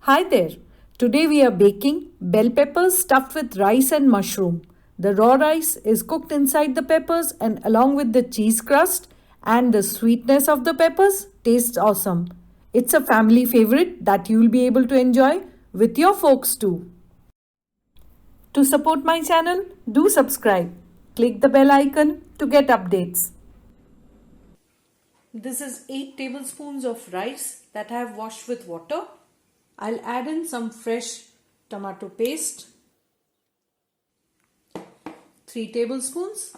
Hi there. Today we are baking bell peppers stuffed with rice and mushroom. The raw rice is cooked inside the peppers and along with the cheese crust and the sweetness of the peppers tastes awesome. It's a family favorite that you'll be able to enjoy with your folks too. To support my channel, do subscribe. Click the bell icon to get updates. This is 8 tablespoons of rice that I have washed with water. I'll add in some fresh tomato paste, 3 tablespoons,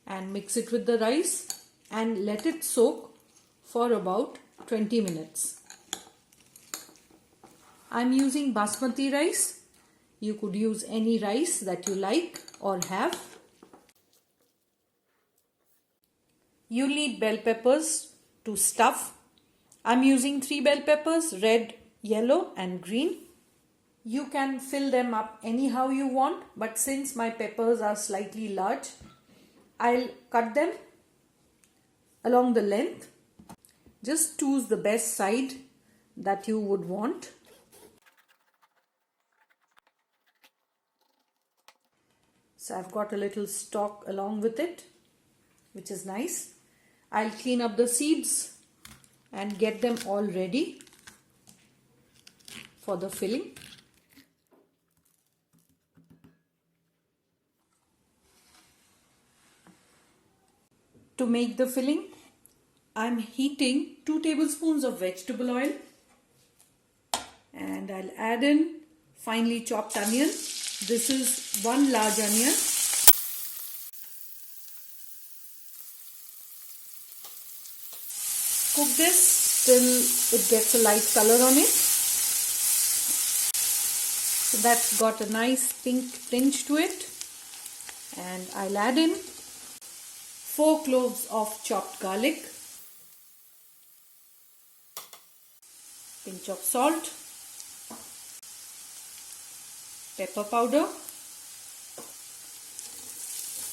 and mix it with the rice and let it soak for about 20 minutes. I'm using Basmati rice. You could use any rice that you like or have. You'll need bell peppers to stuff. I'm using 3 bell peppers, red, yellow and green. You can fill them up anyhow you want, but since my peppers are slightly large, I'll cut them along the length. Just choose the best side that you would want. So I've got a little stalk along with it, which is nice. I'll clean up the seeds and get them all ready for the filling. To make the filling, I'm heating 2 tablespoons of vegetable oil and I'll add in finely chopped onion. This is 1 large onion. Cook this till it gets a light color on it. So that's got a nice pink tinge to it. And I'll add in 4 cloves of chopped garlic, pinch of salt, pepper powder.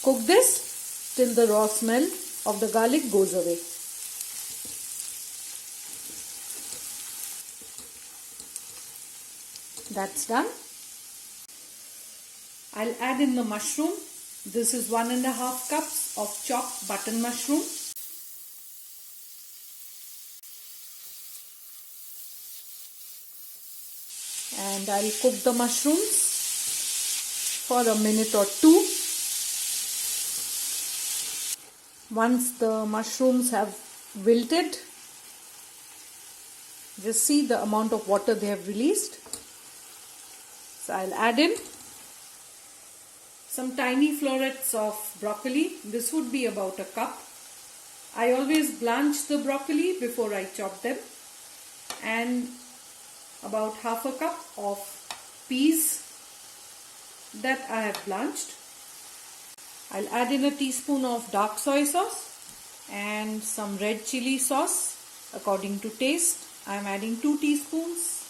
Cook this till the raw smell of the garlic goes away. That's done. I'll add in the mushroom. This is 1.5 cups of chopped button mushroom. And I'll cook the mushrooms for a minute or 2. Once the mushrooms have wilted, just see the amount of water they have released. So I'll add in some tiny florets of broccoli. This would be about a cup. I always blanch the broccoli before I chop them. And about half a cup of peas that I have blanched. I'll add in a teaspoon of dark soy sauce and some red chili sauce according to taste. I'm adding 2 teaspoons.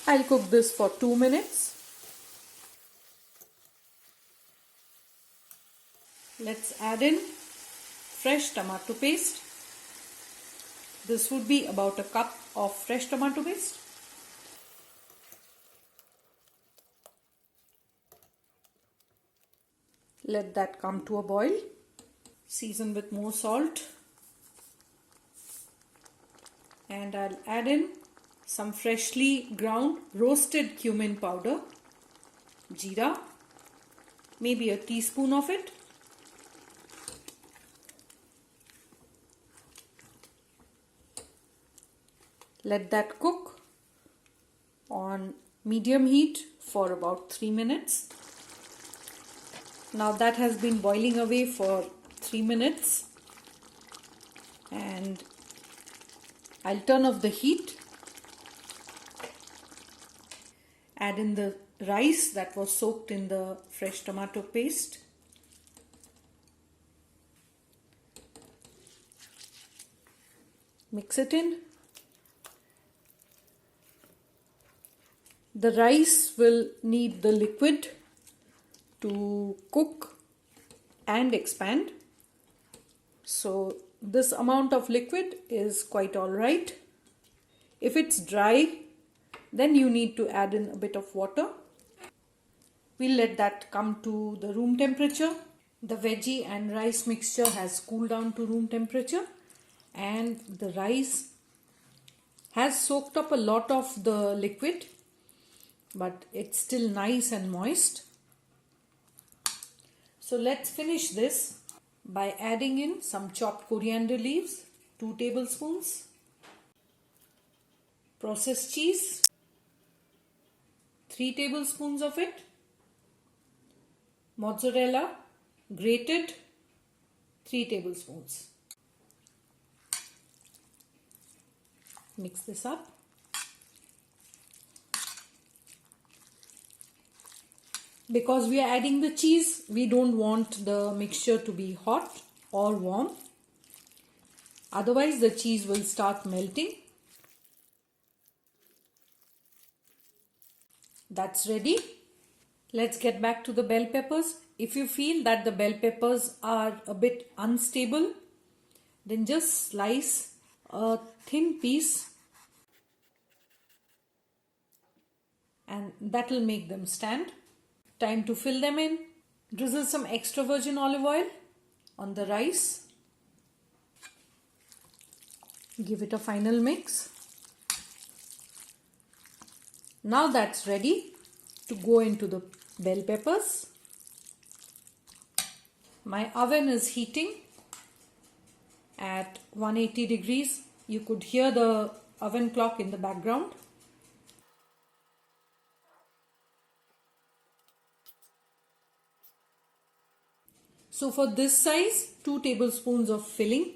I'll cook this for 2 minutes. Let's add in fresh tomato paste. This would be about a cup of fresh tomato paste. Let that come to a boil. Season with more salt. And I'll add in some freshly ground roasted cumin powder, jeera, maybe a teaspoon of it. Let that cook on medium heat for about 3 minutes. Now that has been boiling away for 3 minutes and I'll turn off the heat. Add in the rice that was soaked in the fresh tomato paste. Mix it in. The rice will need the liquid to cook and expand. So this amount of liquid is quite all right. If it's dry, then you need to add in a bit of water. We'll let that come to the room temperature. The veggie and rice mixture has cooled down to room temperature, and the rice has soaked up a lot of the liquid, but it's still nice and moist. So let's finish this by adding in some chopped coriander leaves, 2 tablespoons, processed cheese, 3 tablespoons of it, mozzarella, grated, 3 tablespoons. Mix this up. Because we are adding the cheese, we don't want the mixture to be hot or warm. Otherwise, the cheese will start melting. That's ready. Let's get back to the bell peppers. If you feel that the bell peppers are a bit unstable, then just slice a thin piece and that will make them stand. Time to fill them in. Drizzle some extra virgin olive oil on the rice. Give it a final mix. Now that's ready to go into the bell peppers. My oven is heating at 180 degrees. You could hear the oven clock in the background. So for this size, 2 tablespoons of filling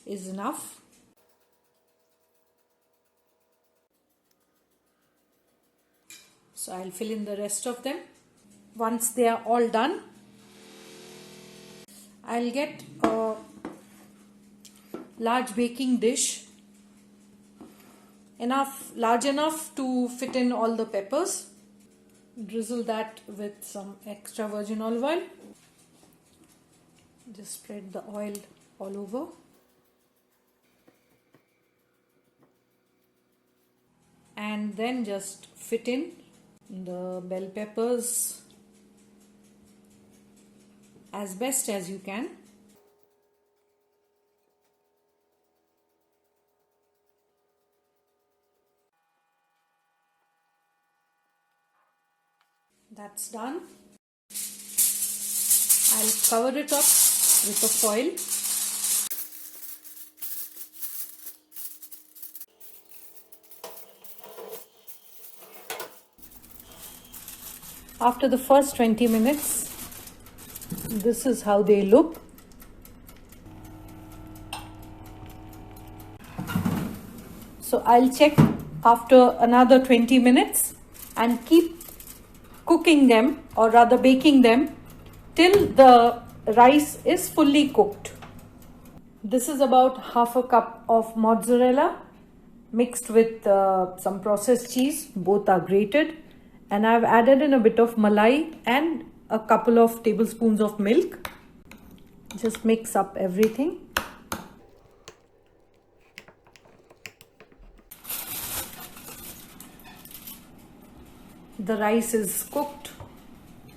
is enough. So I'll fill in the rest of them. Once they are all done, I'll get a large baking dish, large enough to fit in all the peppers. Drizzle that with some extra virgin olive oil. Just spread the oil all over. And then just fit in the bell peppers as best as you can. That's done. I'll cover it up with a foil. After the first 20 minutes, this is how they look. So I'll check after another 20 minutes and keep cooking them, or rather baking them, till the rice is fully cooked. This is about half a cup of mozzarella mixed with some processed cheese. Both are grated. And I've added in a bit of malai and a couple of tablespoons of milk. Just mix up everything. The rice is cooked.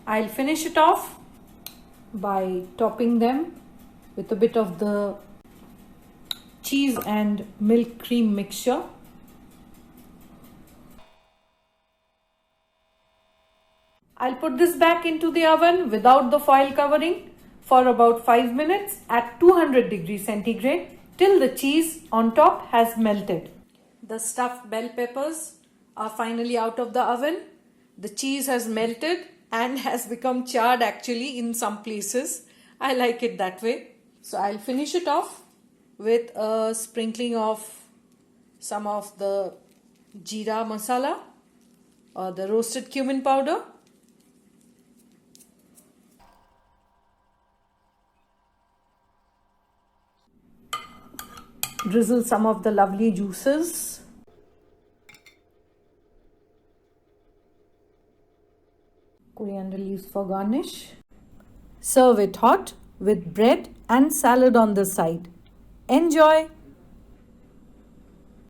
I'll finish it off by topping them with a bit of the cheese and milk cream mixture. I'll put this back into the oven without the foil covering for about 5 minutes at 200 degrees centigrade till the cheese on top has melted. The stuffed bell peppers are finally out of the oven. The cheese has melted and has become charred actually in some places. I like it that way. So I'll finish it off with a sprinkling of some of the jeera masala or the roasted cumin powder. Drizzle some of the lovely juices. Coriander leaves for garnish. Serve it hot with bread and salad on the side. Enjoy!